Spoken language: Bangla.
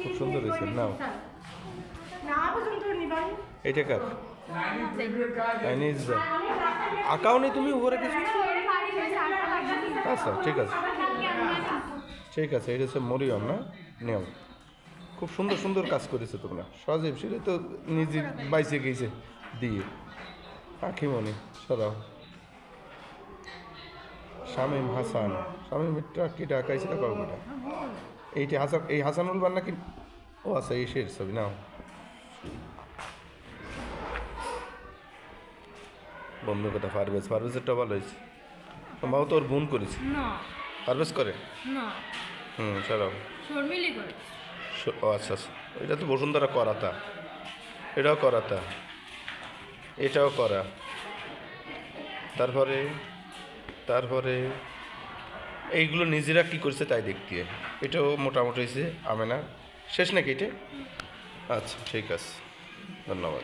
খুব সুন্দর হয়েছে। নাও এইটা কার? আঁকাও নেই তুমি উপরে কিছু? আচ্ছা ঠিক আছে ঠিক আছে। এটা হচ্ছে মরিয়ম না? নিয়ম। খুব সুন্দর সুন্দর কাজ করেছে তোমরা। সজীব সেটা তো নিজে বাইসে গেছে দিয়ে। আঁকিমণি সরাও। শামীম হাসান। শামীমটা কিটা আঁকাইছে না কবিটা? এইটি হাসান, এই হাসানুল বান্না কি? ও আচ্ছা এই শের ছবি। নাও বন্ধু কথা পারভেজ। পারভেজেরটা ভালো হয়েছে। সম্ভবত ওর বোন করেছে। পারভেজ করে? সরাও। ও আচ্ছা আচ্ছা। এটা তো বসুন্ধরা করাতা। এটাও করাতা, এটাও করা। তারপরে তারপরে এইগুলো নিজেরা কি করছে তাই দেখতে। এটাও মোটামুটি হয়েছে। আমেনা শেষ নাকি এটা? আচ্ছা ঠিক আছে, ধন্যবাদ।